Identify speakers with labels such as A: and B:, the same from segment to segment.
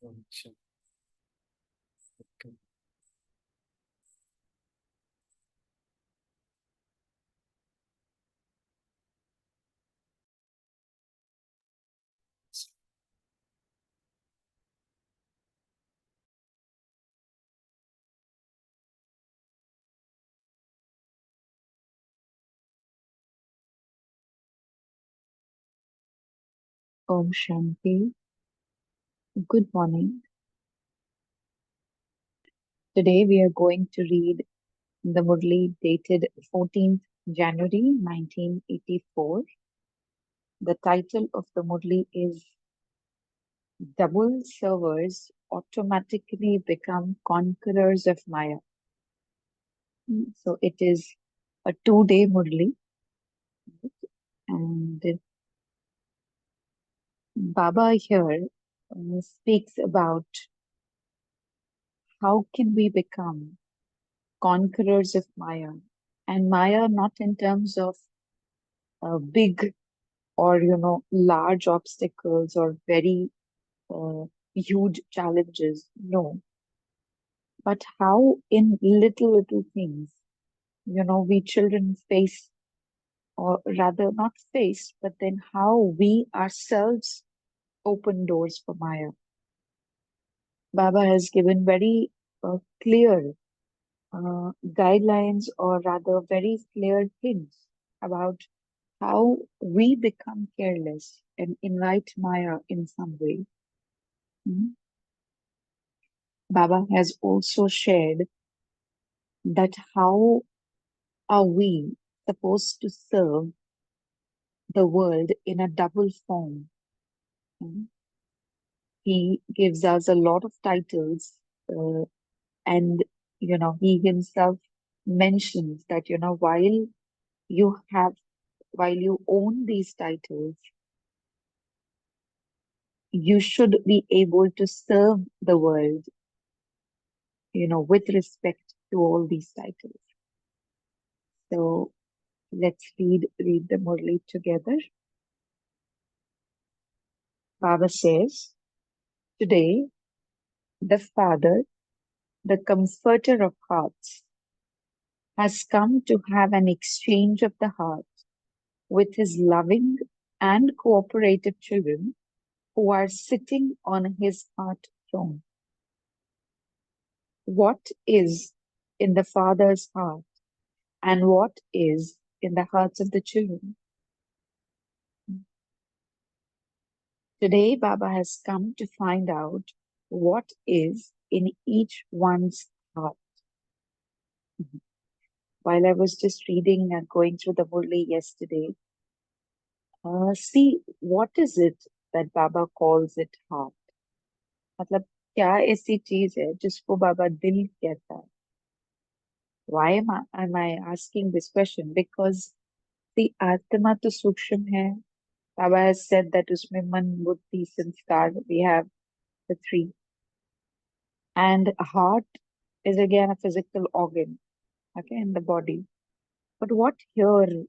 A: अच्छा, okay.
B: Om Shanti. Good morning. Today we are going to read the Murli dated 14th January 1984. The title of the Murli is Double Servers Automatically Become Conquerors of Maya. So it is a 2-day Murli, and Baba here speaks about how can we become conquerors of Maya. And Maya not in terms of big or large obstacles or very uh, huge challenges, no, but how in little things we children face, or rather not face, but then how we ourselves open doors for Maya. Baba has given very clear guidelines, or rather very clear hints about how we become careless and invite Maya in some way. Mm. Baba has also shared that how are we supposed to serve the world in a double form. Mm. He gives us a lot of titles, uh, and he himself mentions that you have while you own these titles, you should be able to serve the world with respect to all these titles. So let's read the Murli together. Baba says, today, the Father, the Comforter of hearts, has come to have an exchange of the heart with his loving and cooperative children who are sitting on his heart throne. What is in the Father's heart and what is in the hearts of the children? Today, Baba has come to find out what is in each one's heart. While I was just reading and going through the Murli yesterday, see, what is it that Baba calls it heart? मतलब क्या ऐसी चीज है जिसको बाबा दिल कहता है? Why am I asking this question? Because the आत्मा तो सूक्ष्म है. Baba has said that उसमें मन, बुद्धि, संस्कार, we have the three. And heart is again a physical organ, okay, in the body. But what here,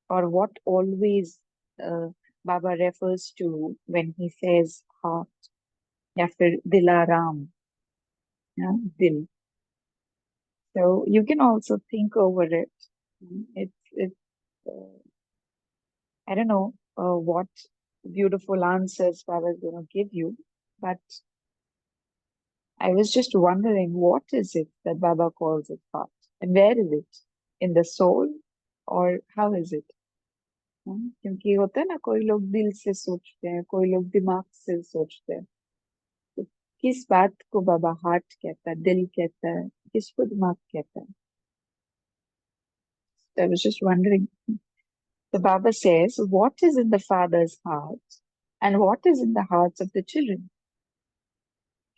B: or what always uh, Baba refers to when he says heart, या फिर dilaram, yeah, dil. So you can also think over it. It's I don't know what beautiful answers Baba is going to give you, but I was just wondering what is it that Baba calls it heart, and where is it? In the soul, or how is it? क्योंकि होता है ना, कोई लोग दिल से सोचते हैं, कोई लोग दिमाग से सोचते हैं. तो किस बात को बाबा हार्ट कहता है, दिल कहता है, किसको दिमाग कहता है? I was just wondering. The Baba says, what is in the father's heart and what is in the hearts of the children?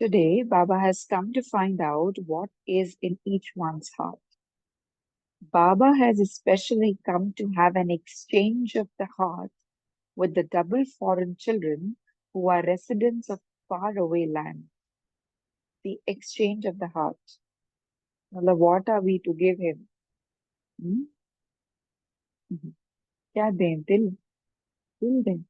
B: Today, Baba has come to find out what is in each one's heart. Baba has especially come to have an exchange of the heart with the double foreign children who are residents of faraway land. The exchange of the heart. मतलब what are we to give him? Hmm? Mhm. क्या दें? दिल. दिल दें.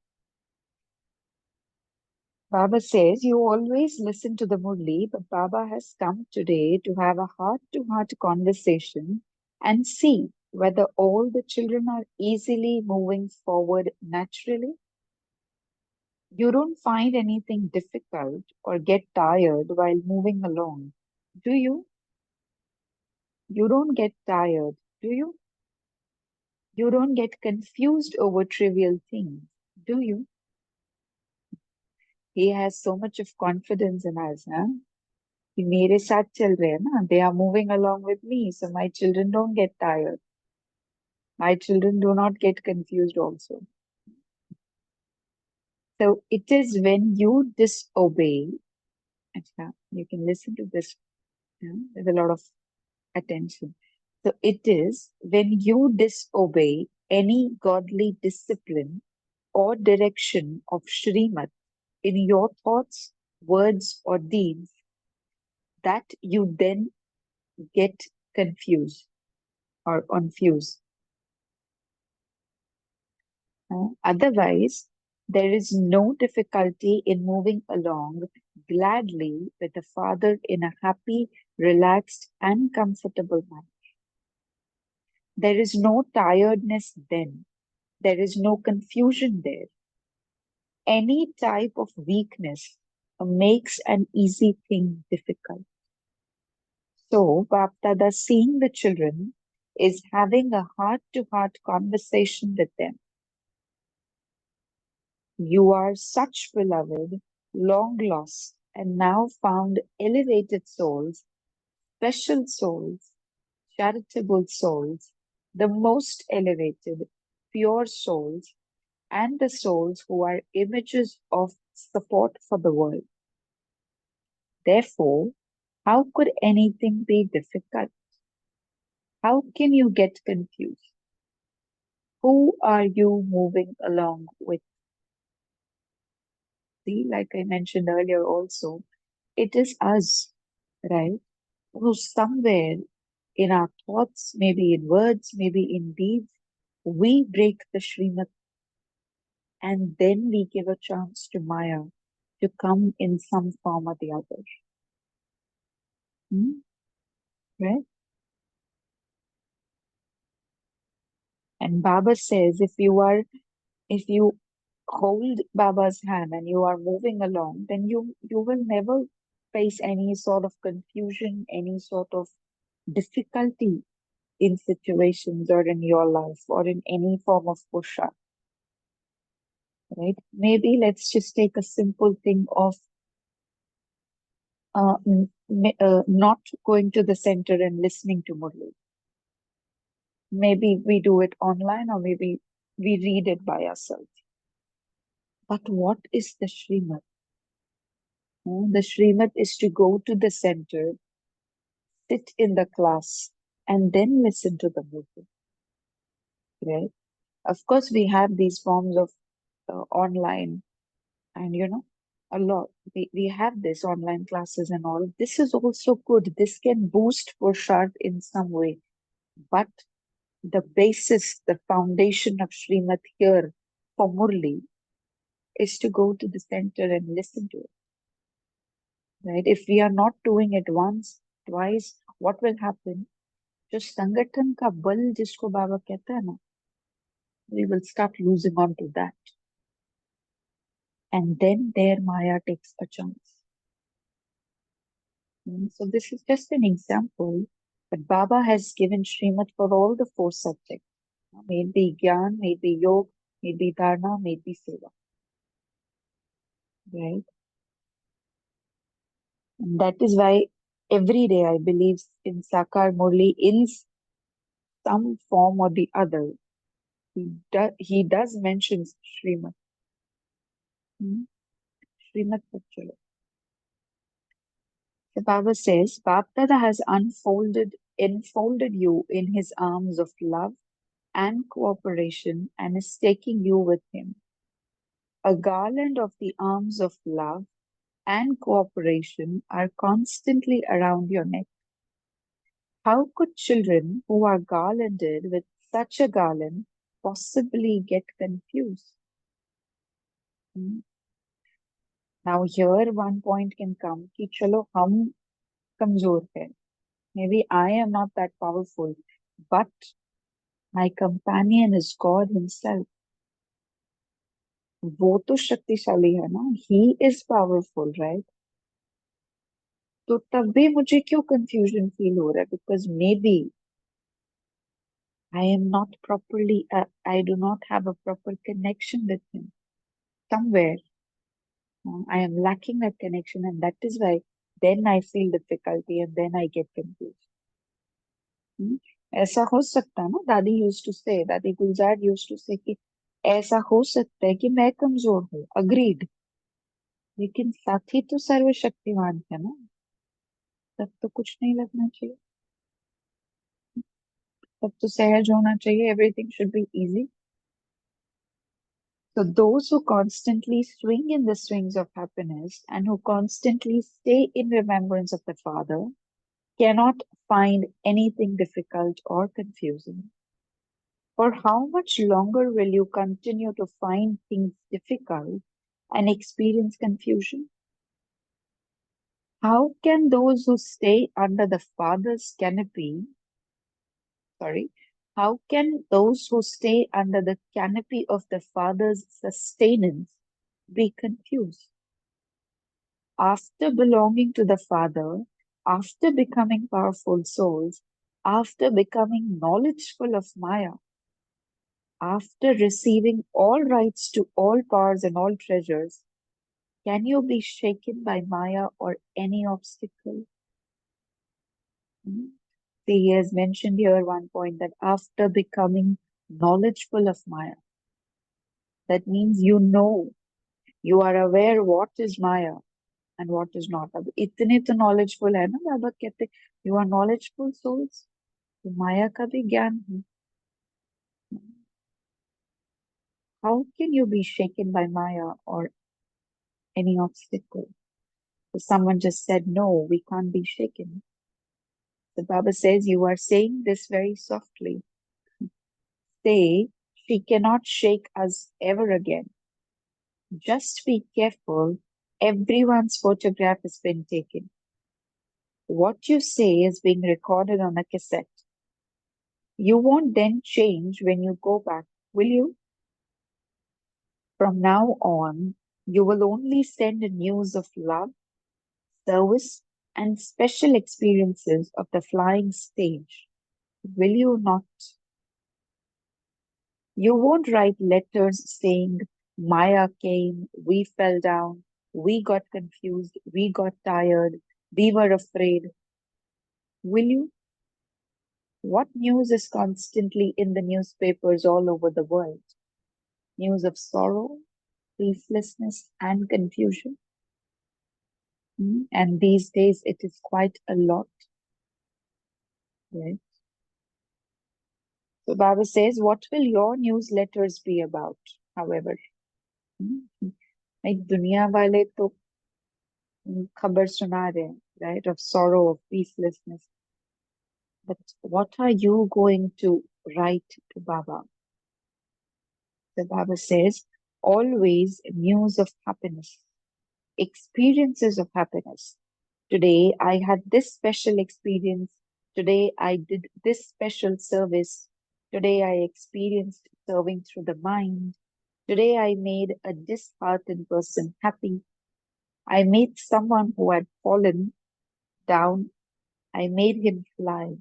B: Baba says, you always listen to the Murli, but Baba has come today to have a heart-to-heart conversation and see whether all the children are easily moving forward naturally. You don't find anything difficult or get tired while moving along, do you? You don't get tired, do you? You don't get confused over trivial things, do you? He has so much of confidence in us, huh? कि मेरे साथ चल रहे हैं ना, they are moving along with me, so my children don't get tired. My children do not get confused also. So it is when you disobey, अच्छा, you can listen to this, with a lot of attention. So it is when you disobey any godly discipline or direction of Srimad in your thoughts, words, or deeds that you then get confused or confused. Otherwise, there is no difficulty in moving along gladly with the Father in a happy, relaxed, and comfortable manner. There is no tiredness then. There is no confusion there. Any type of weakness makes an easy thing difficult. So, Baptada, seeing the children, is having a heart-to-heart conversation with them. You are such beloved, long lost, and now found elevated souls, special souls, charitable souls, the most elevated, pure souls, and the souls who are images of support for the world. Therefore, how could anything be difficult? How can you get confused? Who are you moving along with? See, like I mentioned earlier also, it is us, right? Who somewhere in our thoughts, maybe in words, maybe in deeds, we break the Srimad and then we give a chance to Maya to come in some form or the other. Hmm? Right? And Baba says if you hold Baba's hand and you are moving along, then you will never face any sort of confusion, any sort of difficulty in situations or in your life or in any form of push-up, right? Maybe let's just take a simple thing of not going to the center and listening to Murli. Maybe we do it online or maybe we read it by ourselves. But what is the Srimad? The Srimad is to go to the center, sit in the class, and then listen to the movie, right? Of course, we have these forms of online, and a lot. We have this online classes and all. This is also good. This can boost for sharp in some way. But the basis, the foundation of Srimad here for Murli is to go to the center and listen to it, right? If we are not doing it once, twice, what will happen? जो संगठन का बल जिसको बाबा कहता है ना, we will start losing on to that. And then their Maya takes a chance. So this is just an example. But Baba has given Srimad for all the four subjects. May it be Gyan, may it be Yoga, may it be Dharma, may it be Seva. Right? And that is why every day I believe in Sakar Murli in some form or the other. He does mention Srimad. Srimad Pachalo. The Baba says, Bapdada has enfolded you in his arms of love and cooperation and is taking you with him. A garland of the arms of love and cooperation are constantly around your neck. How could children who are garlanded with such a garland possibly get confused? Hmm? Now here one point can come कि चलो हम कमजोर हैं. Maybe I am not that powerful, but my companion is God himself. वो तो शक्तिशाली है ना. He is powerful, right? तो तब भी मुझे क्यों confusion feel हो रहा है? Because maybe I am not properly, I do not have a proper connection with him. Somewhere, I am lacking that connection, and that is why then I feel difficulty and then I get confused. Hmm? ऐसा हो सकता है ना. दादी गुलजार used to say कि ऐसा हो सकता है कि मैं कमजोर हूँ. Agreed. लेकिन साथी तो सर्वशक्तिमान है ना. तब तो कुछ नहीं लगना चाहिए. तब तो सहज होना चाहिए. Everything should be easy. So those who constantly swing in the swings of happiness and who constantly stay in remembrance of the Father cannot find anything difficult or confusing. For how much longer will you continue to find things difficult and experience confusion? How can those who stay under the Father's canopy, sorry, how can those who stay under the canopy of the Father's sustenance be confused? After belonging to the Father, after becoming powerful souls, after becoming knowledgeful of Maya, after receiving all rights to all powers and all treasures, can you be shaken by Maya or any obstacle? Hmm? See, he has mentioned here one point that after becoming knowledgeful of Maya, that means you are aware what is Maya and what is not. अब इतने तो knowledgeful है ना. बाबा कहते you are knowledgeful souls. तो माया का भी ज्ञान है. How can you be shaken by Maya or any obstacle? So someone just said, no, we can't be shaken. The Baba says, you are saying this very softly. Say, she cannot shake us ever again. Just be careful. Everyone's photograph has been taken. What you say is being recorded on a cassette. You won't then change when you go back, will you? From now on, you will only send news of love, service, and special experiences of the flying stage. Will you not? You won't write letters saying, Maya came, we fell down, we got confused, we got tired, we were afraid. Will you? What news is constantly in the newspapers all over the world? News of sorrow, restlessness, and confusion. And these days it is quite a lot, right? So Baba says, what will your newsletters be about, however? Like दुनिया वाले तो खबर सुना रहे हैं, right? Of sorrow, of peacelessness. But what are you going to write to Baba? The Baba says, always news of happiness, experiences of happiness. Today I had this special experience. Today I did this special service. Today I experienced serving through the mind. Today I made a disheartened person happy. I made someone who had fallen down. I made him fly.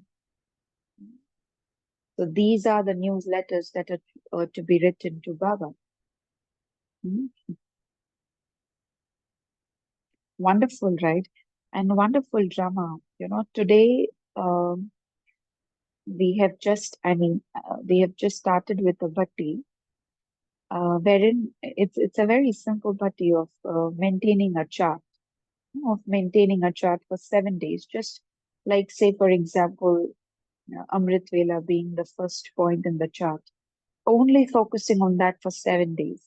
B: So these are the newsletters that are to be written to Baba. Hmm? Wonderful, right? And wonderful drama. Today we have just started with a bhatti, wherein it's a very simple bhatti of maintaining a chart, for 7 days. Just like, say, for example, Amrit Vela being the first point in the chart, only focusing on that for 7 days.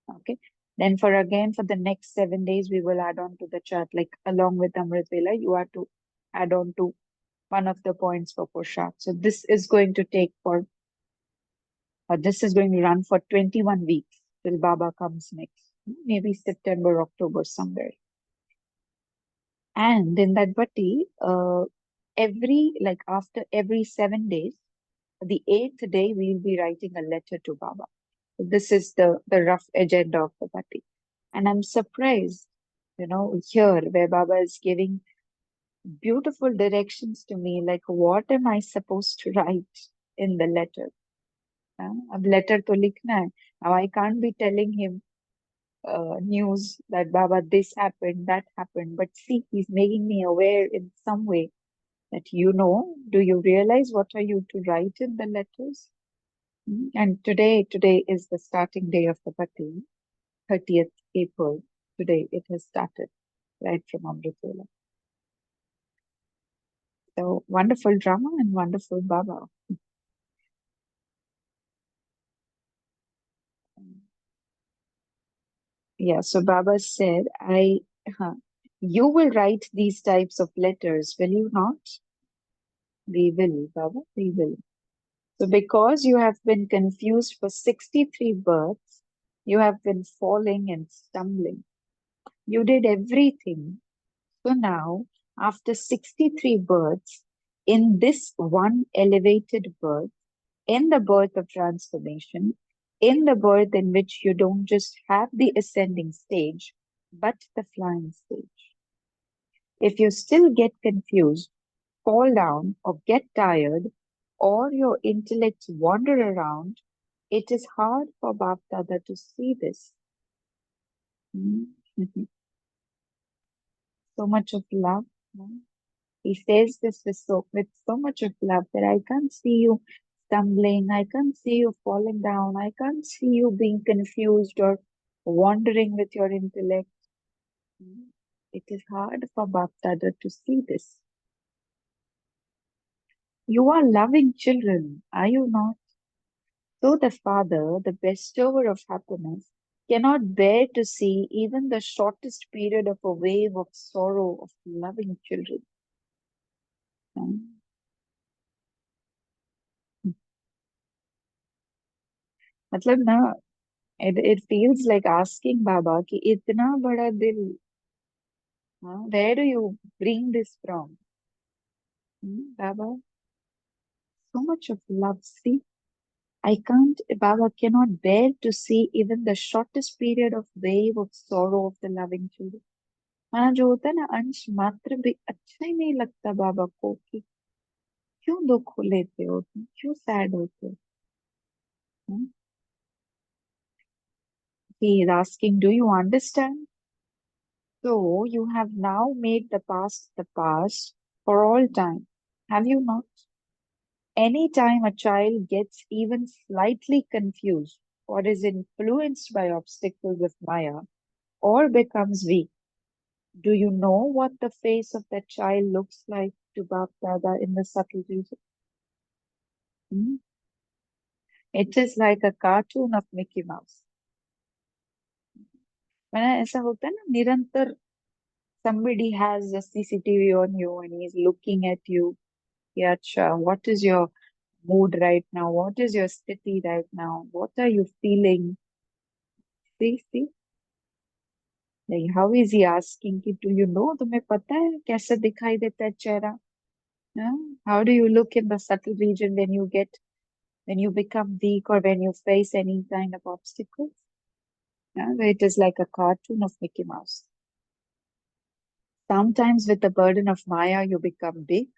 B: Okay. Then for the next 7 days, we will add on to the chart, like along with Amrit Vela, you are to add on to one of the points for Purusharth. So this is going to run for 21 weeks till Baba comes next. maybe September, October, somewhere. And in that bhatti, after every 7 days, the eighth day, we'll be writing a letter to Baba. This is the rough agenda of the bhatti. And I'm surprised, here where Baba is giving beautiful directions to me, like what am I supposed to write in the letter? अब letter to likhna hai. Now I can't be telling him news that Baba, this happened, that happened. But see, he's making me aware in some way that do you realize what are you to write in the letters? And today is the starting day of the bhatti, 30th April. Today it has started right from Amritola. So wonderful drama and wonderful Baba. Yeah, so Baba said, you will write these types of letters, will you not? We will, Baba, we will. So because you have been confused for 63 births, you have been falling and stumbling. You did everything. So now, after 63 births, in this one elevated birth, in the birth of transformation, in the birth in which you don't just have the ascending stage, but the flying stage. If you still get confused, fall down, or get tired, or your intellects wander around, it is hard for Bapdada to see this. Mhm. So much of love. He says this with so much of love that I can't see you stumbling, I can't see you falling down, I can't see you being confused or wandering with your intellect. It is hard for Bapdada to see this. You are loving children, are you not? So the Father, the bestower of happiness, cannot bear to see even the shortest period of a wave of sorrow of loving children. Hmm. मतलब ना it feels like asking Baba कि इतना बड़ा दिल, where do you bring this from? Baba, so much of love. See, Baba cannot bear to see even the shortest period of wave of sorrow of the loving children. हाँ जो होता है ना अंश मात्र भी अच्छा ही नहीं लगता बाबा को कि क्यों दुख लेते हो तुम क्यों सैड होते हो. Hmm? He is asking, do you understand? So you have now made the past for all time. Have you not? Any time a child gets even slightly confused or is influenced by obstacles of Maya or becomes weak, do you know what the face of that child looks like to Bap Dada in the subtle region? Hmm? It is like a cartoon of Mickey Mouse. मैंने ऐसा होता है ना निरंतर somebody has a CCTV on you and he's looking at you. Yeah, acha, what is your mood right now? What is your sthiti right now? What are you feeling? See, like how is he asking कि do you know? तुम्हें पता है कैसे दिखाई देता है चेहरा? Yeah? How do you look in the subtle region when you become weak or when you face any kind of obstacles? Yeah? It is like a cartoon of Mickey Mouse. Sometimes with the burden of Maya, you become big.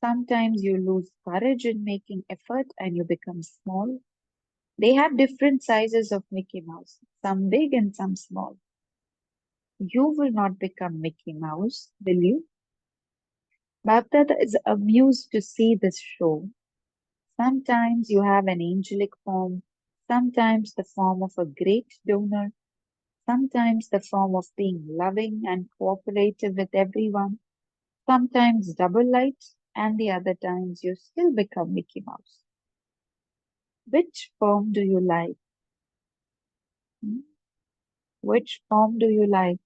B: Sometimes you lose courage in making effort and you become small. They have different sizes of Mickey Mouse, some big and some small. You will not become Mickey Mouse, will you? Baptata is amused to see this show. Sometimes you have an angelic form, sometimes the form of a great donor, sometimes the form of being loving and cooperative with everyone, sometimes double light, and the other times you still become Mickey Mouse. Which form do you like? Hmm? Which form do you like?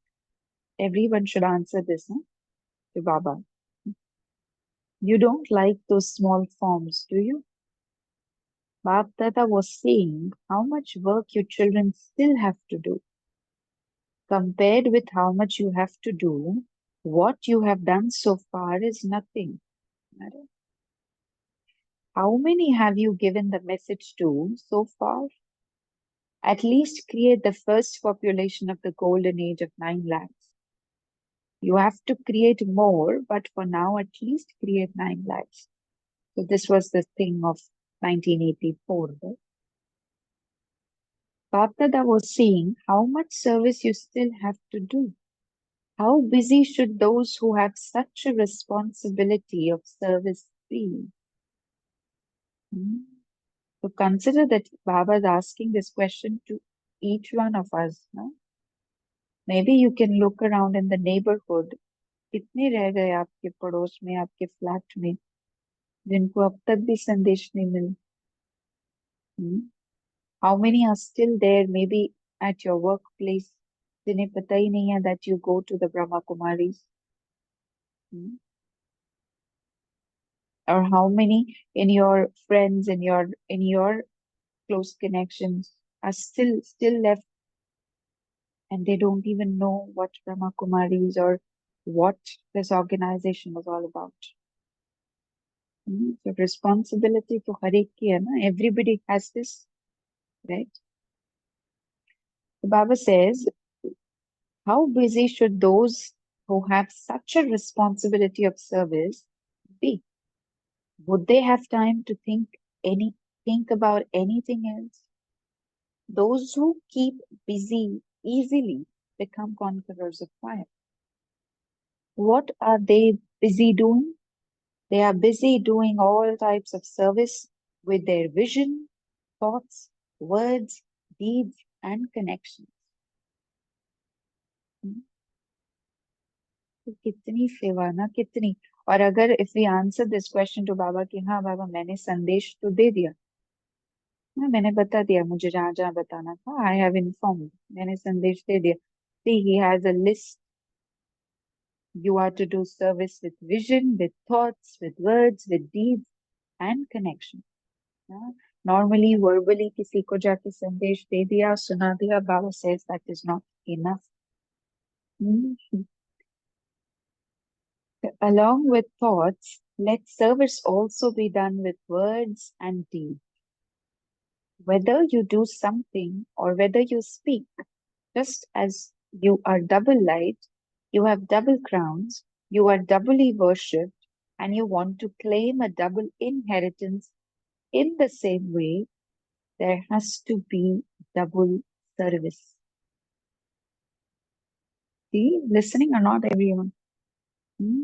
B: Everyone should answer this, huh? To Baba. You don't like those small forms, do you? Bab Dada was saying how much work you children still have to do. Compared with how much you have to do, what you have done so far is nothing. How many have you given the message to so far? At least create the first population of the golden age of 9 lakhs. You have to create more, but for now, at least create 9 lakhs. So this was the thing of 1984. Right? Bapdada was saying how much service you still have to do. How busy should those who have such a responsibility of service be? Hmm? So consider that Baba is asking this question to each one of us. No? Maybe you can look around in the neighborhood. कितने रह गए आपके पड़ोस में, आपके flat में, जिनको अब तक भी संदेश नहीं मिला? Hmm? How many are still there, maybe at your workplace? जिन्हें पता ही नहीं है that you go to the Brahma Kumaris? Hmm? Or how many in your friends, in your close connections are still left and they don't even know what Brahma Kumaris or what this organization was all about? So responsibility to Hare ki hai na? Everybody has this, right? The Baba says, how busy should those who have such a responsibility of service be? Would they have time to think about anything else? Those who keep busy easily become conquerors of fire. What are they busy doing? They are busy doing all types of service with their vision, thoughts, words, deeds, and connections. Hmm? तो कितनी सेवा ना, कितनी. और अगर if we answer this question to बाबा कि हाँ बाबा मैंने संदेश तो दे दिया, हाँ मैंने बता दिया, मुझे जहाँ जहाँ बताना था, I have informed, मैंने संदेश दे दिया. See, he has a list. You are to do service with vision, with thoughts, with words, with deeds, and connection. हाँ? Normally, verbally किसी को जाके संदेश दे दिया, सुना दिया, Baba says that is not enough. Hmm. Along with thoughts, let service also be done with words and deeds. Whether you do something or whether you speak, just as you are double light, you have double crowns, you are doubly worshipped, and you want to claim a double inheritance in the same way, there has to be double service. See, listening or not, everyone? Hmm?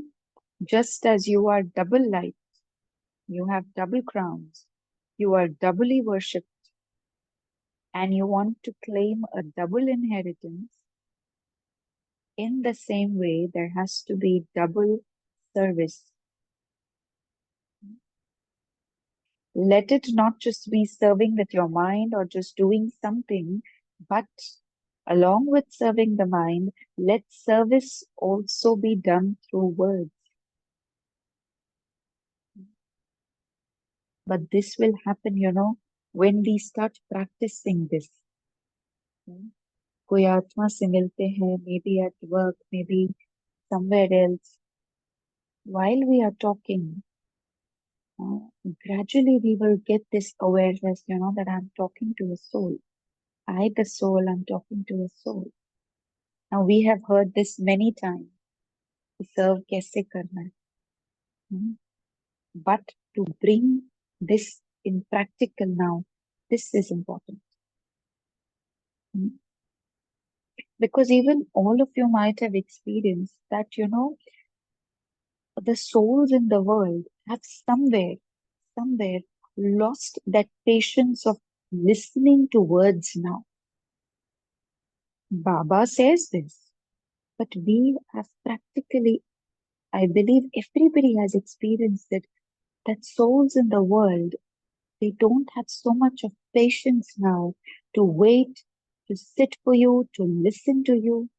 B: Just as you are double light, you have double crowns, you are doubly worshipped, and you want to claim a double inheritance, in the same way, there has to be double service. Let it not just be serving with your mind or just doing something, but along with serving the mind, let service also be done through words. But this will happen, when we start practicing this. कोई आत्मा से मिलते हैं, maybe at work, maybe somewhere else. While we are talking, gradually we will get this awareness, that I'm talking to a soul. I, the soul, I'm talking to a soul. Now we have heard this many times. Serve कैसे करना है. But to bring this in practical now, this is important. Because even all of you might have experienced that, the souls in the world have somewhere lost that patience of listening to words now. Baba says this, but we have practically, I believe everybody has experienced it, that souls in the world, they don't have so much of patience now to wait, to sit for you, to listen to you.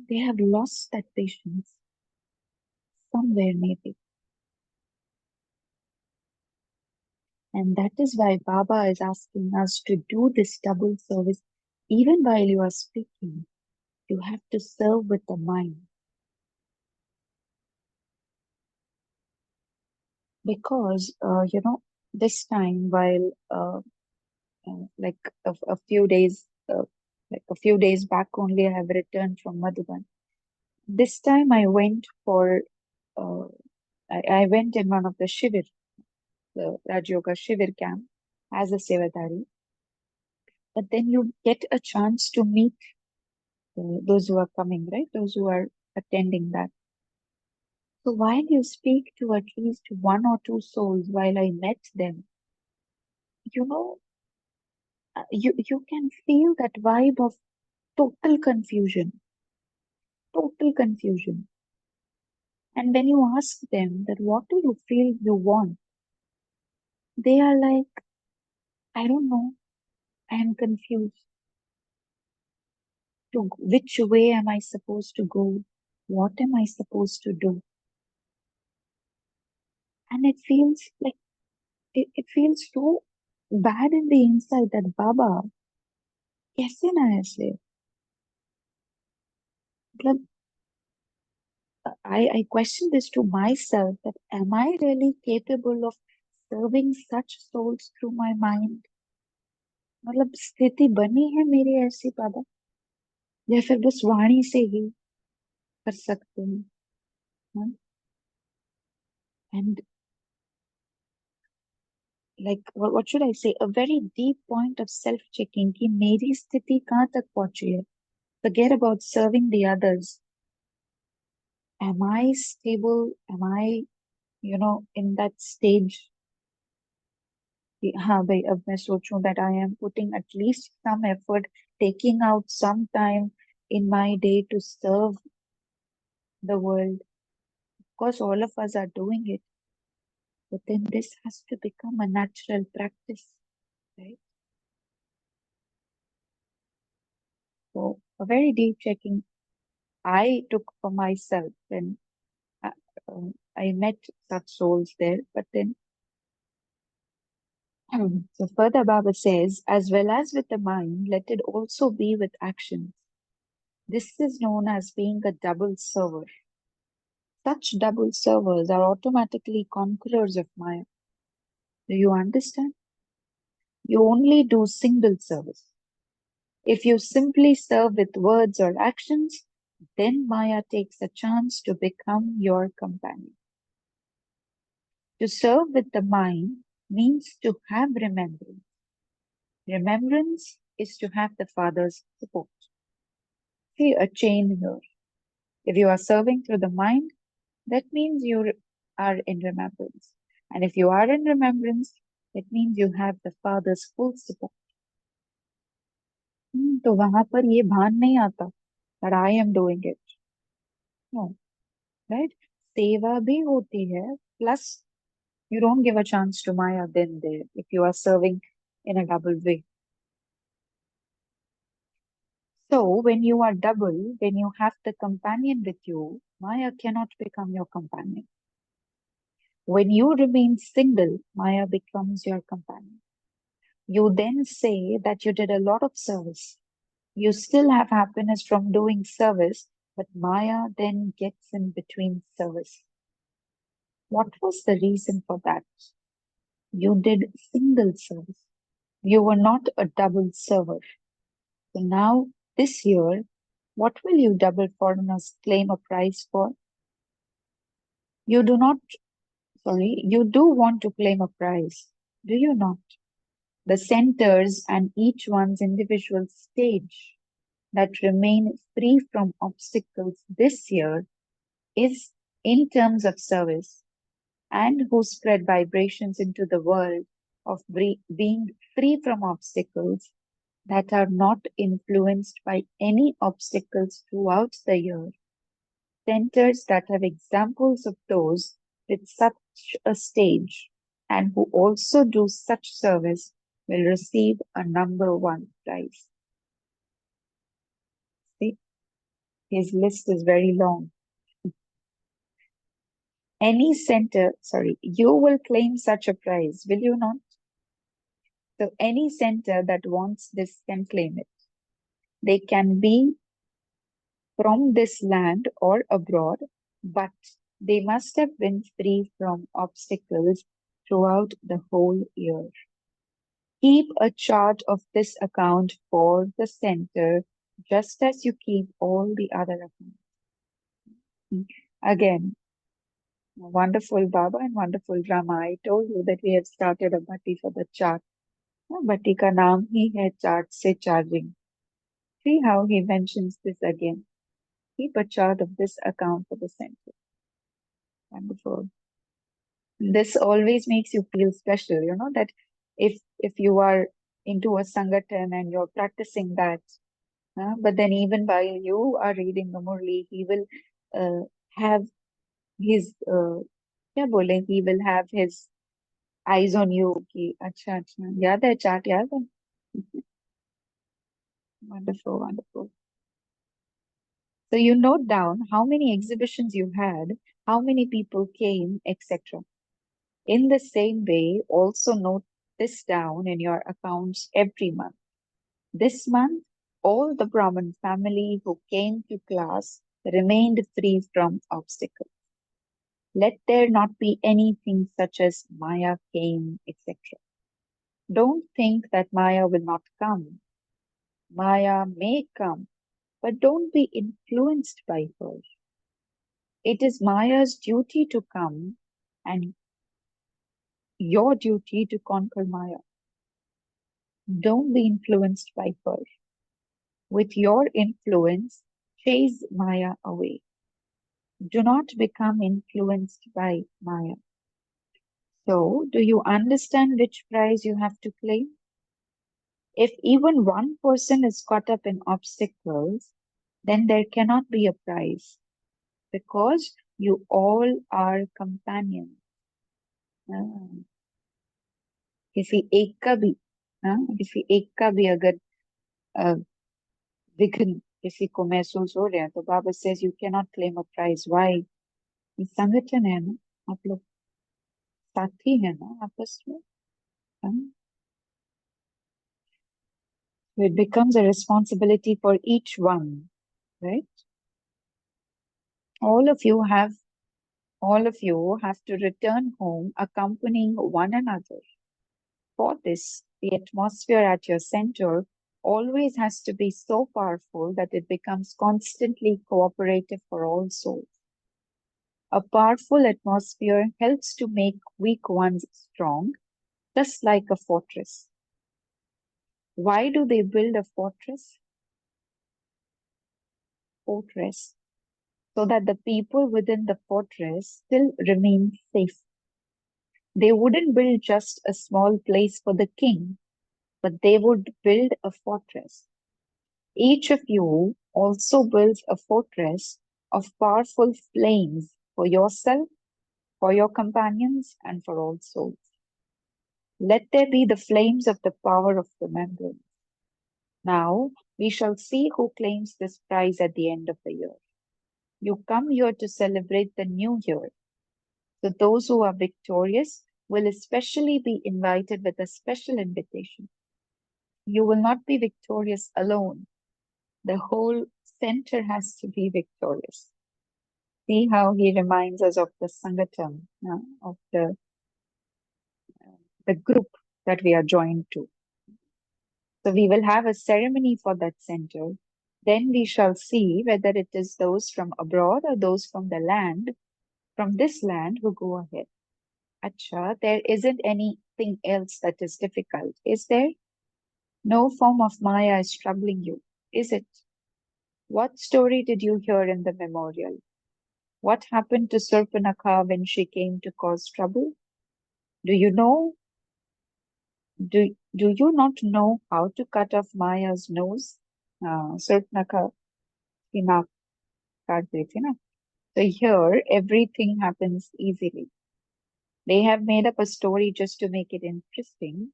B: They have lost that patience somewhere maybe. And that is why Baba is asking us to do this double service. Even while you are speaking, you have to serve with the mind. Because, this time while, like a few days, back only, I have returned from Madhuban. This time I went for, uh, I went in one of the Shivir, the Rajyoga Shivir camp as a Sevadari. But then you get a chance to meet those who are coming, right? Those who are attending that. So while you speak to at least one or two souls, while I met them, you know, you can feel that vibe of total confusion, total confusion. And when you ask them that what do you feel you want, they are like, I don't know, I am confused. To which way am I supposed to go? What am I supposed to do? And it feels like it feels so bad in the inside that Baba, कैसे ना ऐसे? मतलब, I question this to myself that am I really capable of serving such souls through my mind? मतलब स्थिति बनी है मेरी ऐसी बाबा या फिर बस वाणी से ही कर सकते हैं हाँ? And like what should I say, a very deep point of self checking कि मेरी स्थिति कहाँ तक पहुंची है. Forget about serving the others. Am I stable? Am I, in that stage? कि हाँ भाई अब मैं सोचूं that I am putting at least some effort, taking out some time in my day to serve the world. Of course, all of us are doing it, but then this has to become a natural practice, right? So a very deep checking I took for myself when I, I met such souls there. But then, so further Baba says, as well as with the mind, let it also be with actions. This is known as being a double server. Such double servers are automatically conquerors of Maya. Do you understand? You only do single service. If you simply serve with words or actions, then Maya takes a chance to become your companion. To serve with the mind means to have remembrance. Remembrance is to have the Father's support. See a chain here. If you are serving through the mind, that means you are in remembrance. And if you are in remembrance, it means you have the Father's full support. तो वहां पर ये भान नहीं आता that I am doing it. No, right? सेवा भी होती है, plus you don't give a chance to Maya then there if you are serving in a double way. So when you are double, when you have the companion with you, Maya cannot become your companion. When you remain single, Maya becomes your companion. You then say that you did a lot of service. You still have happiness from doing service, but Maya then gets in between service. What was the reason for that? You did single service. You were not a double server. So now, this year, what will you double foreigners claim a prize for? You do not, sorry, you do want to claim a prize, do you not? The centers and each one's individual stage that remain free from obstacles this year is in terms of service and who spread vibrations into the world of being free from obstacles that are not influenced by any obstacles throughout the year. Centers that have examples of those with such a stage and who also do such service will receive a number one prize. See, his list is very long. Any center, sorry, you will claim such a prize, will you not? So any center that wants this can claim it. They can be from this land or abroad, but they must have been free from obstacles throughout the whole year. Keep a chart of this account for the center, just as you keep all the other accounts. Again, wonderful Baba and wonderful Rama. I told you that we have started a bhatti for the chart. Bhatti ka naam hi hai chart se charging. See how he mentions this again. Keep a chart of this account for the center. Wonderful. This always makes you feel special, that if you are into a sangathan and you're practicing that, but then even while you are reading the Murli, he will have his क्या बोले, he will have his eyes on you कि अच्छा अच्छा याद है chart याद है. Wonderful, wonderful. So you note down how many exhibitions you had, how many people came, etc. In the same way, also note this down in your accounts every month. This month, all the Brahmin family who came to class remained free from obstacles. Let there not be anything such as Maya came, etc. Don't think that Maya will not come. Maya may come, but don't be influenced by her. It is Maya's duty to come and your duty to conquer Maya. Don't be influenced by her. With your influence, chase Maya away. Do not become influenced by Maya. So, do you understand which prize you have to claim? If even one person is caught up in obstacles, then there cannot be a prize because you all are companions. हाँ, किसी एक का भी किसी एक का भी अगर अ, विघ्न किसी को महसूस हो रहा है तो बाबा says you cannot claim a prize. Why? ये संगठन है ना, आप लोग साथी है ना आपस में. हाँ? So it becomes a responsibility for each one, right? All of you have all of you have to return home accompanying one another. For this, the atmosphere at your center always has to be so powerful that it becomes constantly cooperative for all souls. A powerful atmosphere helps to make weak ones strong, just like a fortress. Why do they build a fortress? Fortress, so that the people within the fortress still remain safe. They wouldn't build just a small place for the king, but they would build a fortress. Each of you also builds a fortress of powerful flames for yourself, for your companions, and for all souls. Let there be the flames of the power of remembrance. Now we shall see who claims this prize at the end of the year. You come here to celebrate the new year. So those who are victorious will especially be invited with a special invitation. You will not be victorious alone. The whole center has to be victorious. See how he reminds us of the Sangatam, of the group that we are joined to. So we will have a ceremony for that center. Then we shall see whether it is those from abroad or those from the land, from this land who go ahead. Acha, there isn't anything else that is difficult, is there? No form of Maya is troubling you, is it? What story did you hear in the memorial? What happened to Surpanakha when she came to cause trouble? Do you know? Do you not know how to cut off Maya's nose? Surpanakha की नाक काट दी थी ना. So here everything happens easily. They have made up a story just to make it interesting.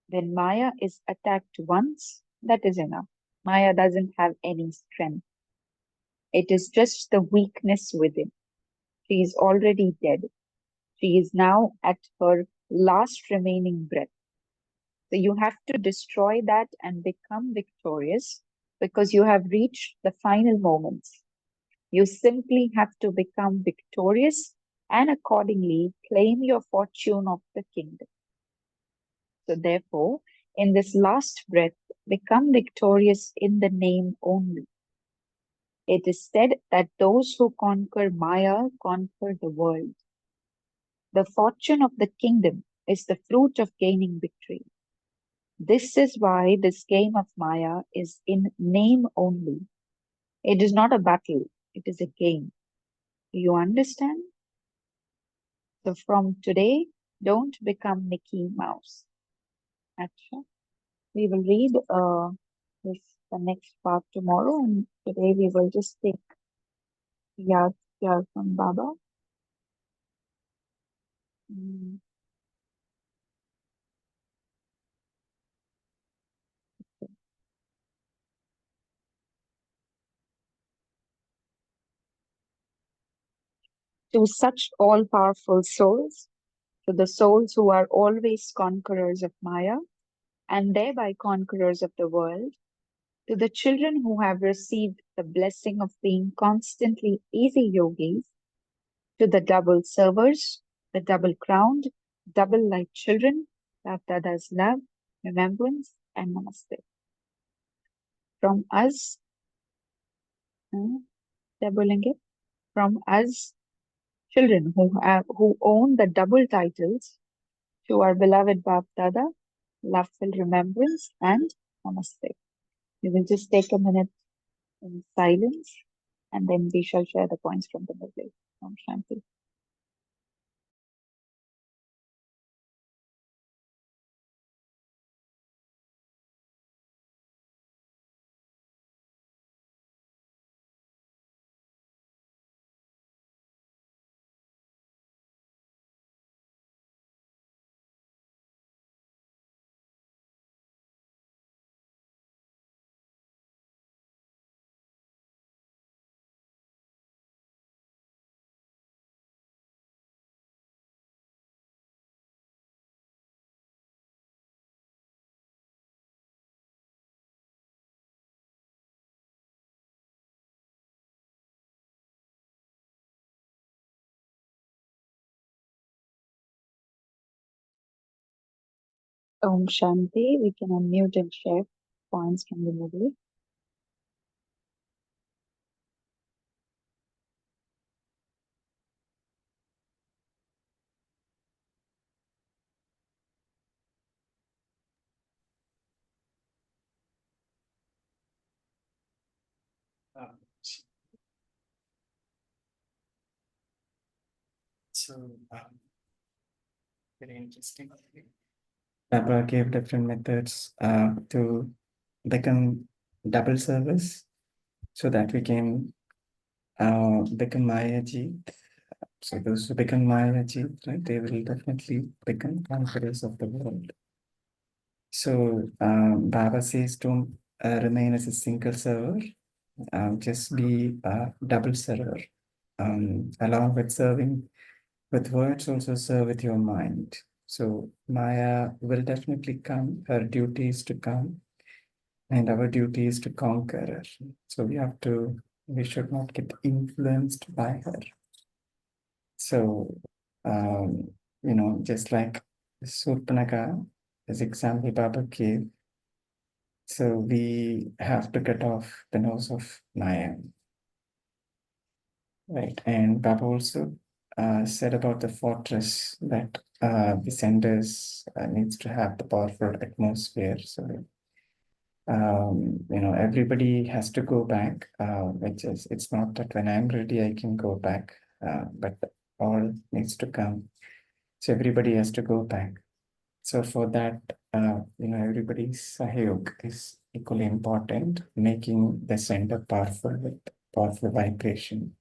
B: When Maya is attacked once, that is enough. Maya doesn't have any strength. It is just the weakness within. She is already dead. She is now at her last remaining breath. So you have to destroy that and become victorious because you have reached the final moments. You simply have to become victorious and accordingly claim your fortune of the kingdom. So therefore, in this last breath, become victorious in the name only. It is said that those who conquer Maya conquer the world. The fortune of the kingdom is the fruit of gaining victory. This is why this game of Maya is in name only. It is not a battle, it is a game. Do you understand? So from today, don't become Mickey Mouse. Acha. We will read this the next part tomorrow, and today we will just take yad from Baba. Mm, To such all-powerful souls, to the souls who are always conquerors of Maya and thereby conquerors of the world, to the children who have received the blessing of being constantly easy yogis, to the double servers, the double crowned, double light children, Dada's love, remembrance, and namaste. From us, uh, Debulinge, from us, children who own the double titles, to our beloved Bab Dada, loveful remembrance, and namaste. We will just take a minute in silence and then we shall share the points from the Murli. Om Shanti. Om Shanti. We can unmute and share points from the Murli.
A: uh, so, um, very interesting. Baba gave different methods to become double service so that we can become Mayaji. So those who become Mayaji, right, they will definitely become conquerors of the world. So Baba says don't remain as a single server, just be a double server. Along with serving with words, also serve with your mind. So Maya will definitely come, her duty is to come, and our duty is to conquer her. So we should not get influenced by her. So, just like Surpanaka, as example Baba gave, so we have to cut off the nose of Maya, right? And Baba also said about the fortress that the senders needs to have the powerful atmosphere. So, everybody has to go back, which is, it's not that when I'm ready, I can go back, but all needs to come. So everybody has to go back. So for that, everybody's sahyog is equally important, making the center powerful with powerful vibration.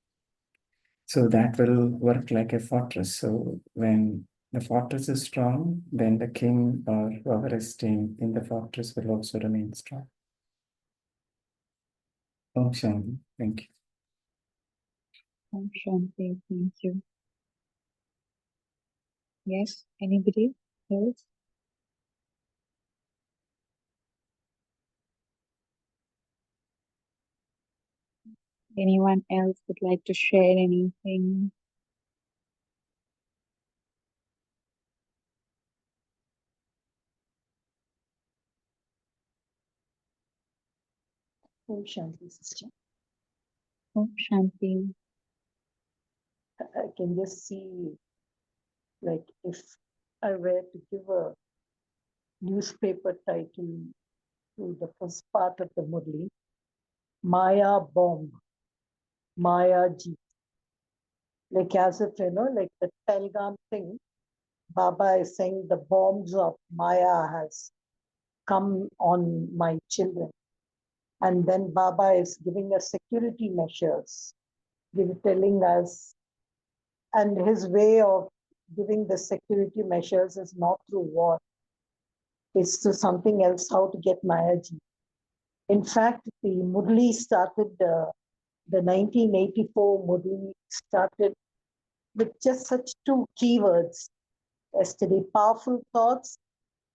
A: So that will work like a fortress. So when the fortress is strong, then the king or whoever is staying in the fortress will also remain strong. Om Shanti. Thank you.
B: Om Shanti. Thank you. Yes, anybody else? Anyone else would like to share anything?
C: Om Shanti, sister.
B: Oh, Shanti.
C: I can just see, like, if I were to give a newspaper title to the first part of the Murli, Maya Bomb, Maya Jeet. Like, as if, like the Telgam thing, Baba is saying the bombs of Maya has come on my children. And then Baba is giving us security measures, telling us, and his way of giving the security measures is not through war, it's through something else, how to get Mayaji. In fact, the Murli started, the 1984 Murli started with just such two keywords yesterday: powerful thoughts,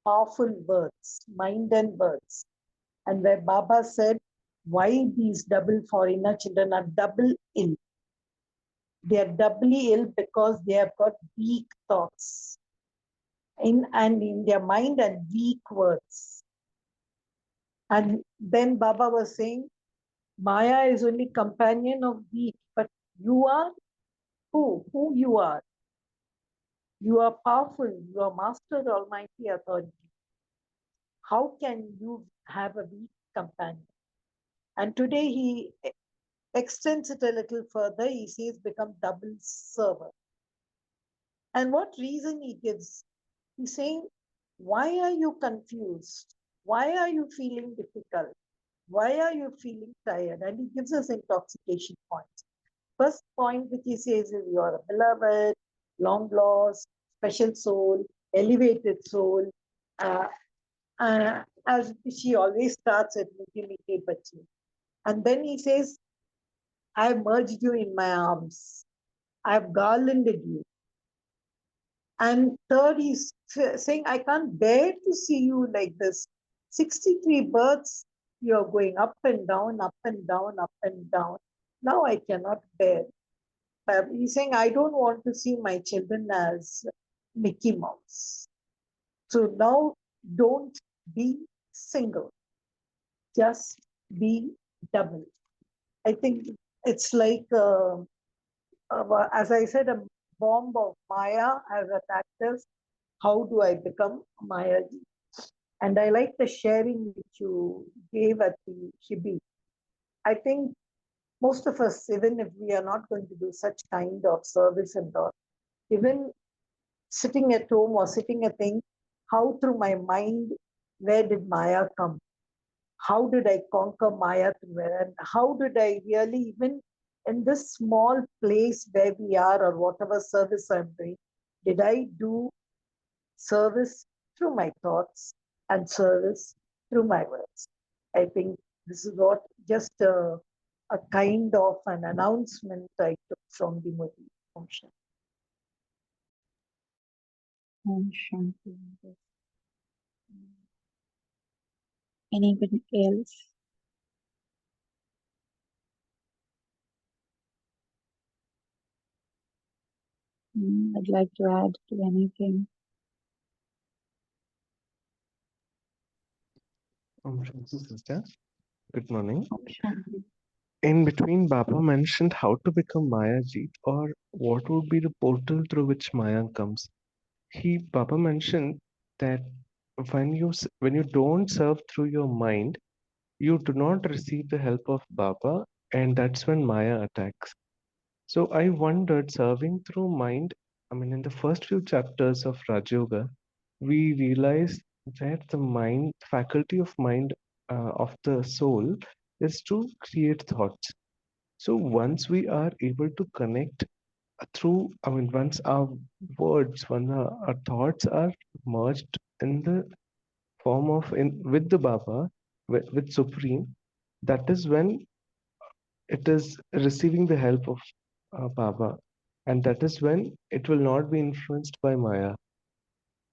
C: powerful words, mind and words. And where Baba said, why these double foreigner children are double ill. They are doubly ill because they have got weak thoughts in their mind and weak words. And then Baba was saying, Maya is only companion of weak, but you are who? Who you are? You are powerful. You are Master Almighty Authority. How can you have a weak companion? And today he extends it a little further. He says, become double server. And what reason he gives? He's saying, why are you confused? Why are you feeling difficult? Why are you feeling tired? And he gives us intoxication points. First point which he says is, you are a beloved, long lost, special soul, elevated soul. As she always starts at Miti Miti Bachi. And then he says, I have merged you in my arms. I have garlanded you. And third, he's saying, I can't bear to see you like this. 63 births, you're going up and down, up and down, up and down. Now I cannot bear. He's saying, I don't want to see my children as Mickey Mouse. So now don't be single. Just be double. I think it's like, as I said, a bomb of Maya has attacked us. How do I become Maya? And I like the sharing which you gave at the Shibi. I think most of us, even if we are not going to do such kind of service and all, even sitting at home or sitting a thing, how through my mind, where did Maya come? How did I conquer Maya through it? And how did I really, even in this small place where we are or whatever service I'm doing, did I do service through my thoughts and service through my words? I think this is what just a kind of an announcement I took from the Murli function.
B: Om Shanti. Anybody else? I'd like to add to anything.
D: Sister, good morning.
B: Om Shanti.
D: In between, Baba mentioned how to become Maya Jeet, or what would be the portal through which Maya comes. Baba mentioned that when you don't serve through your mind, you do not receive the help of Baba, and that's when Maya attacks. So I wondered, serving through mind. I mean, in the first few chapters of Rajyoga, we realized that the mind, faculty of mind of the soul, is to create thoughts. So once we are able to connect through, I mean, once our words, when our thoughts are merged in the form of in with the Baba, with Supreme, that is when it is receiving the help of Baba, and that is when it will not be influenced by Maya.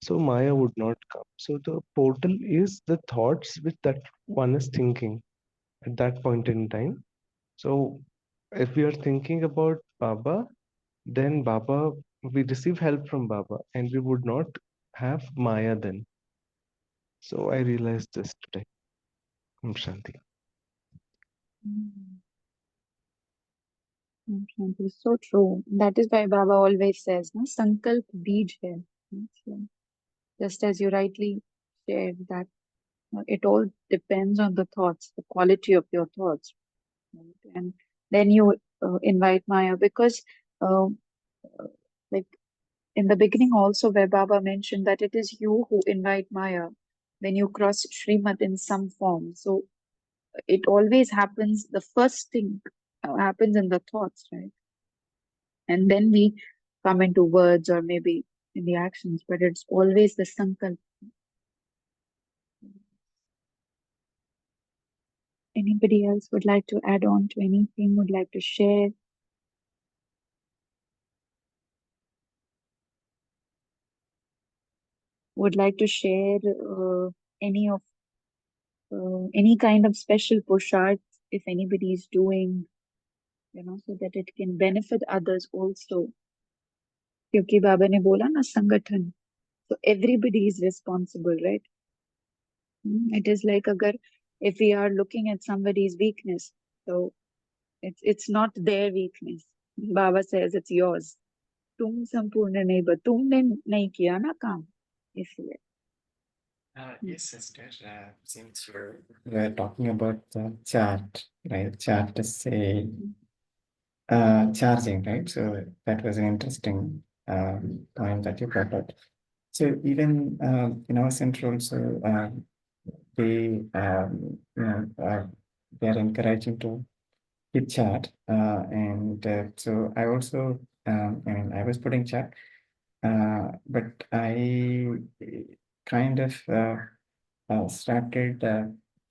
D: So Maya would not come. So the portal is the thoughts which that one is thinking at that point in time. So if we are thinking about Baba, then Baba, we receive help from Baba, and we would not have Maya then. So I realized this today. Shanti.
B: Mm. Shanti, so true. That is why Baba always says, "Na sankalp beej hai." So, just as you rightly shared that it all depends on the thoughts, the quality of your thoughts, right? And then you invite Maya because, uh, uh, like in the beginning, also where Baba mentioned that it is you who invite Maya when you cross Srimad in some form. So it always happens. The first thing happens in the thoughts, right? And then we come into words or maybe in the actions, but it's always the sankalp. Anybody else would like to add on to anything, would like to share? Would like to share any of any kind of special push-art if anybody is doing, so that it can benefit others also. क्योंकि बाबा ने बोला ना संगठन, so everybody is responsible, right? It is like agar if we are looking at somebody's weakness, so it's not their weakness. Baba says it's yours. तुम संपूर्ण नहीं, but तुमने नहीं किया ना काम, इसलिए.
A: Yes, sister. Since we're talking about the chart, right? Chart to say charging, right? So that was an interesting point that you brought up. So even in our center also, they they are encouraging to keep chart, and so I also I was putting chart, but I kind of started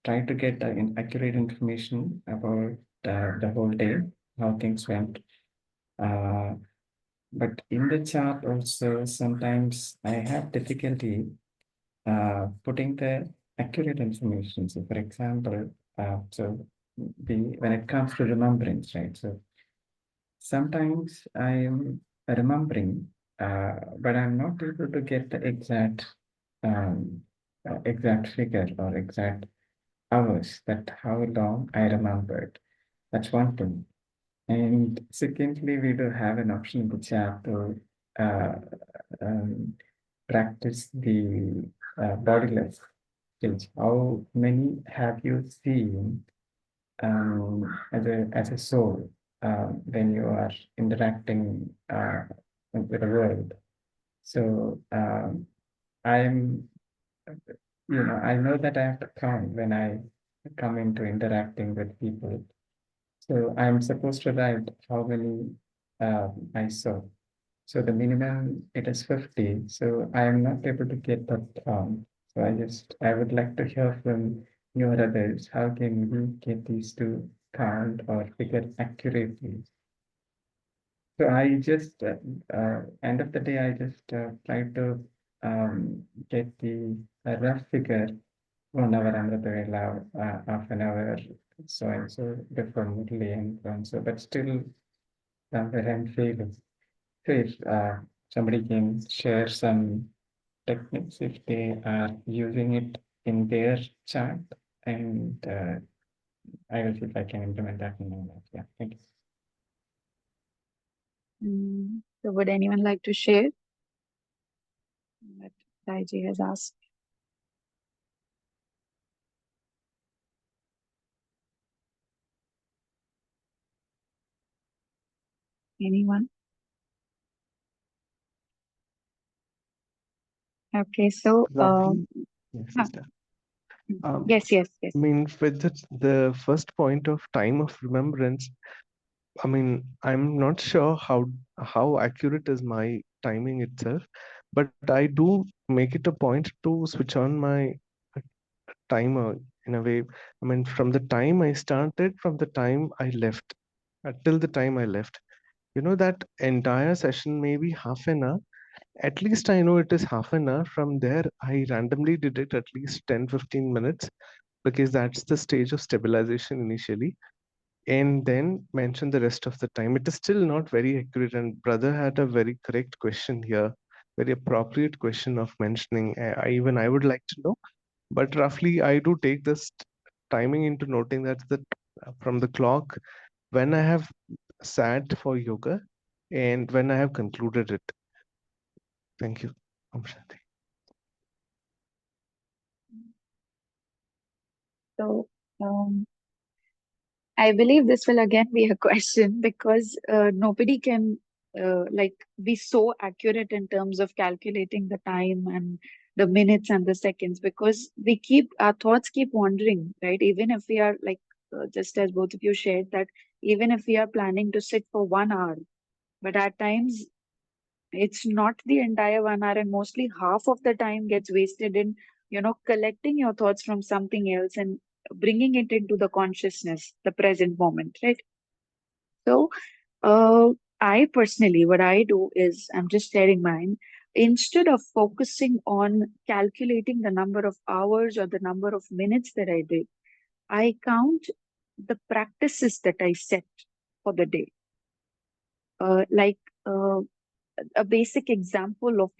A: trying to get accurate information about the whole day, how things went. But in the chart also, sometimes I have difficulty putting the accurate information. So, for example, when it comes to remembrance, right? So sometimes I am remembering, but I'm not able to get the exact figure or exact hours that how long I remembered. That's one thing. And secondly, we do have an option in the chat to uh, um, practice the bodiless stage. How many have you seen as a soul when you are interacting with the world? So I'm, I know that I have to count when I come into interacting with people. So I'm supposed to write how many I saw. So the minimum it is 50. So I am not able to get that count. So I would like to hear from you or others. How can we get these to count or figure accurately? So I just end of the day I just try to get the rough figure 1 hour Amrita Vela, half an hour so and so before Murli and so on. So, but still somewhere I'm failing. So if somebody can share some techniques if they are using it in their chart, and I will see if I can implement that in my life. Yeah, thank you.
B: So would anyone like to share what Saiji has asked? Anyone? Okay, so
D: Exactly. Yes, sister.
B: yes.
D: I mean, with the first point of time of remembrance, I mean, I'm not sure how accurate is my timing itself, but I do make it a point to switch on my timer in a way. I mean, from the time I started, from the time I left, till the time I left, that entire session, maybe half an hour. At least I know it is half an hour. From there, I randomly did it at least 10-15 minutes because that's the stage of stabilization initially. and then mention the rest of the time. It is still not very accurate, and brother had a very correct question here, very appropriate question of mentioning. Even I would like to know, but roughly I do take this timing into noting that from the clock when I have sat for yoga and when I have concluded it. Thank you. Om Shanti.
B: So, I believe this will again be a question because nobody can like be so accurate in terms of calculating the time and the minutes and the seconds, because our thoughts keep wandering, right? Even if we are like just as both of you shared that even if we are planning to sit for 1 hour, but at times it's not the entire 1 hour, and mostly half of the time gets wasted in collecting your thoughts from something else and bringing it into the consciousness, the present moment, right? So I personally, what I do is, I'm just sharing mine. Instead of focusing on calculating the number of hours or the number of minutes that I did, I count the practices that I set for the day. Like a basic example of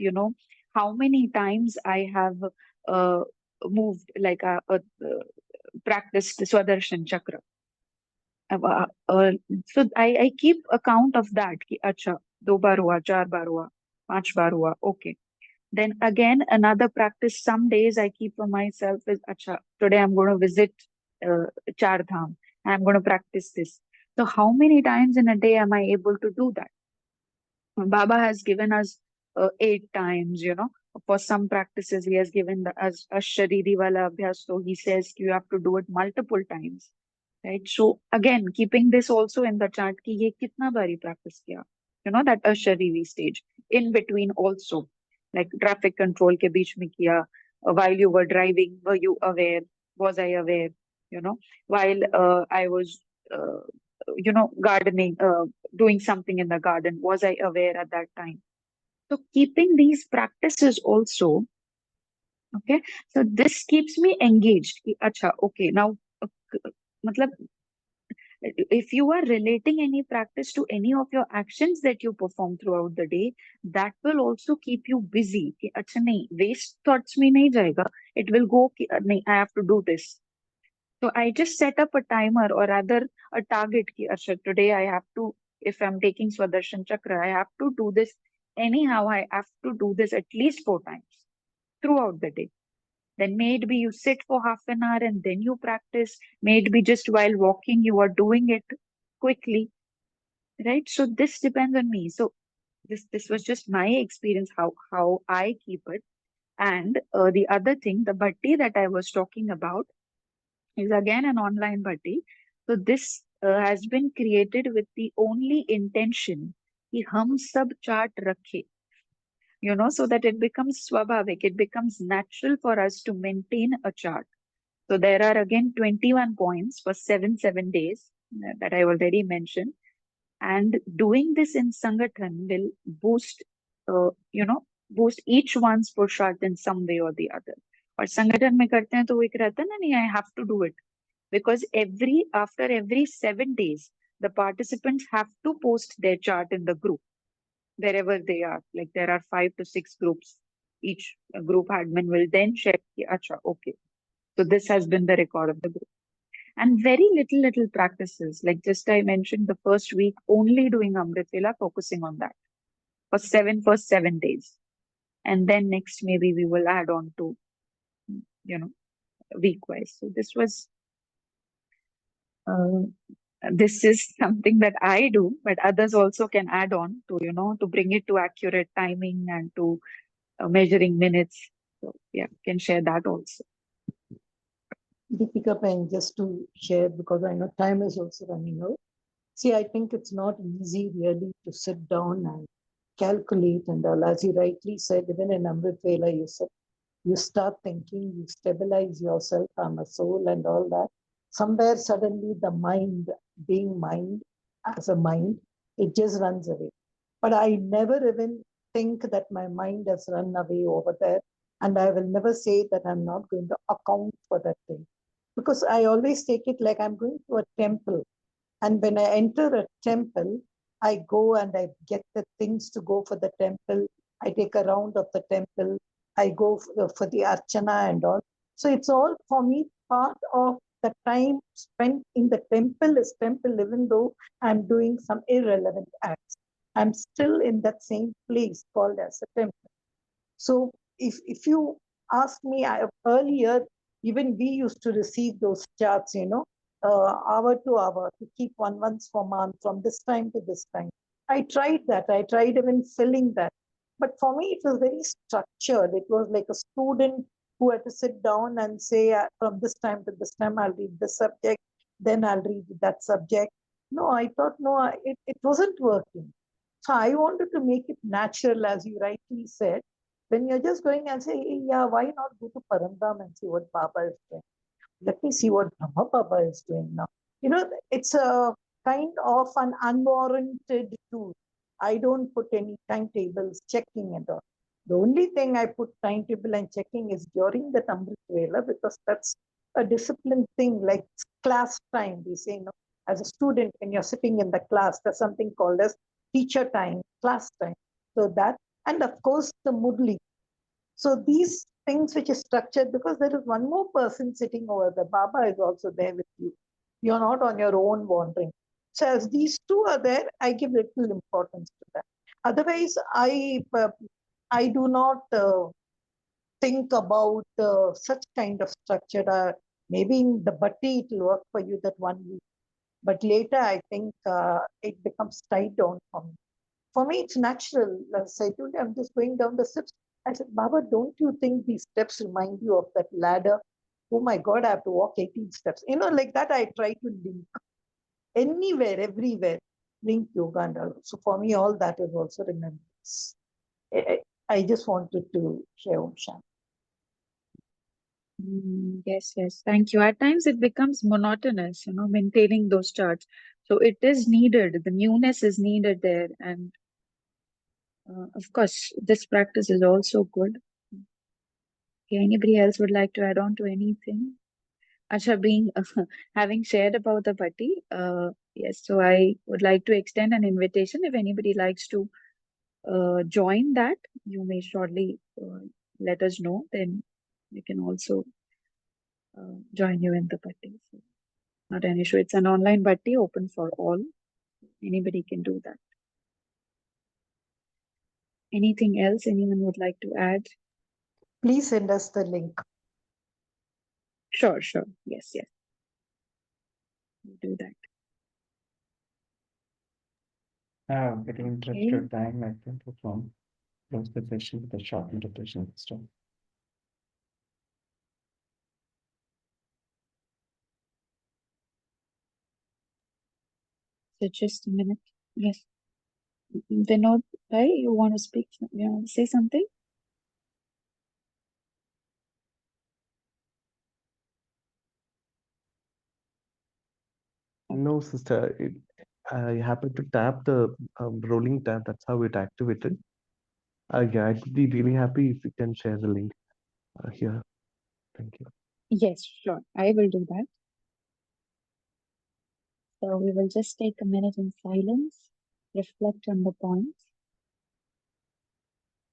B: how many times I have uh, moved, like practiced Swadershan Chakra. So I keep account of that. Ki, acha, 2 बार हुआ, 4 बार हुआ, 5 बार हुआ. Okay. Then again, another practice. Some days I keep for myself is, acha, today I'm going to visit Char Dham. I'm going to practice this. So how many times in a day am I able to do that? Baba has given us 8 times, For some practices, he has given us a Shariri Wala Abhyas. So he says you have to do it multiple times, right? So again, keeping this also in the chart, ki ye kitna bari practice kiya, that Ashariri stage. In between also, like traffic control ke beech mein kiya, while you were driving, were you aware? Was I aware? While I was, gardening, doing something in the garden, was I aware at that time? So keeping these practices also, okay, so this keeps me engaged. Ki, acha, okay, now, matlab, if you are relating any practice to any of your actions that you perform throughout the day, that will also keep you busy. Ki, acha, nahi, waste thoughts mein nahi jayega. It will go, ki, nahi, I have to do this. So I just set up a timer, or rather a target. Ki, acha, today I have to, if I'm taking Swadershan Chakra, I have to do this. Anyhow, I have to do this at least 4 times throughout the day. Then maybe you sit for half an hour and then you practice. Maybe just while walking, you are doing it quickly, right? So this depends on me. So this was just my experience, how I keep it. And the other thing, the bhatti that I was talking about, is again an online bhatti. So this has been created with the only intention कि हम सब chart रखें, so that it becomes swabhavik, it becomes natural for us to maintain a chart. So there are again 21 points for 7 days that I already mentioned. And doing this in Sangathan will boost, boost each one's Purusharth in some way or the other. और संगठन में करते हैं तो वो एक रहता है ना, नहीं, I have to do it. Because after every 7 days, the participants have to post their chart in the group, wherever they are. Like there are 5 to 6 groups. Each group admin will then check, acha, okay. So this has been the record of the group. And very little practices. Like just I mentioned the first week, only doing Amrit Vela, focusing on that for 7 days. And then next, maybe we will add on to, week wise. So this is something that I do, but others also can add on to, to bring it to accurate timing and to measuring minutes. So yeah, can share that also.
C: Deepika Pen, just to share, because I know time is also running out. See, I think it's not easy really to sit down and calculate, and as you rightly said, even in Amrit Vela, you said, you start thinking, you stabilize yourself on a soul and all that. Somewhere suddenly the mind, being mind as a mind, it just runs away. But I never even think that my mind has run away over there. And I will never say that I'm not going to account for that thing. Because I always take it like I'm going to a temple And when I enter a temple, I go and I get the things to go for the temple. I take a round of the temple. I go for the archana and all. So it's all for me part of the time spent in the temple is temple, even though I'm doing some irrelevant acts. I'm still in that same place called as a temple. So if you ask me, earlier, even we used to receive those charts, hour to hour to keep one once for month from this time to this time. I tried that. I tried even filling that. But for me, it was very structured. It was like a student who had to sit down and say, from this time to this time, I'll read this subject, then I'll read that subject. No, I thought, no, it wasn't working. So I wanted to make it natural, as you rightly said. When you're just going and say, hey, yeah, why not go to Parandam and see what Baba is doing? Let me see what Brahma Baba is doing now. It's a kind of an unwarranted tool. I don't put any timetables, checking and all. The only thing I put timetable and checking is during the Amrit Vela, because that's a disciplined thing, like class time. We say, as a student, when you're sitting in the class, there's something called as teacher time, class time. So that, and of course, the Murli. So these things which is structured, because there is one more person sitting over there. Baba is also there with you. You're not on your own wandering. So as these two are there, I give little importance to that. Otherwise, I do not think about such kind of structure. Maybe in the bhatti it will work for you that 1 week. But later, I think it becomes tied down for me. For me, it's natural. As I told you, I'm just going down the steps. I said, Baba, don't you think these steps remind you of that ladder? Oh my God, I have to walk 18 steps. Like that, I try to link anywhere, everywhere, link yoga and all. So for me, all that is also remembrance. I just wanted to share Om Shanti.
B: Yes, yes. Thank you. At times it becomes monotonous, maintaining those charts. So it is needed. The newness is needed there. And of course, this practice is also good. Okay, anybody else would like to add on to anything? Asha, having shared about the bhatti, yes, so I would like to extend an invitation. If anybody likes to join that, you may shortly let us know. Then we can also join you in the bhatti. So not an issue. It's an online bhatti open for all. Anybody can do that. Anything else anyone would like to add?
C: Please send us the link.
B: Sure, sure. Yes, yes. We'll do that.
A: Getting interest your time, I think we can close the session with a short meditation stuff.
B: So just a minute. Yes. Vinod, Bhai, you want to speak? You want to say something?
D: No, sister. I happened to tap the rolling tab. That's how it activated. Yeah, I'd be really happy if you can share the link here. Thank you.
B: Yes, sure. I will do that. So we will just take a minute in silence, reflect on the points,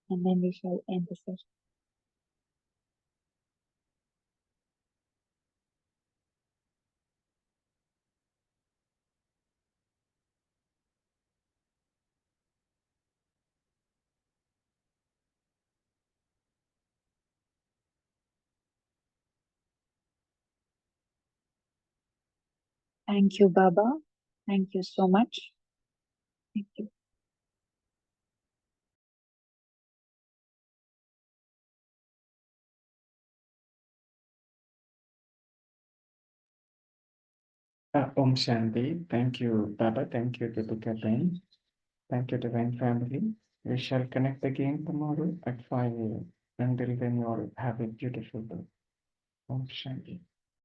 B: and then we shall end the session. Thank you, Baba. Thank you so much. Thank you.
A: Om Shanti. Thank you, Baba. Thank you, Deepika Ben. Thank you, Divine Family. We shall connect again tomorrow at 5 a.m. Until then, you all have a beautiful day. Om Shanti.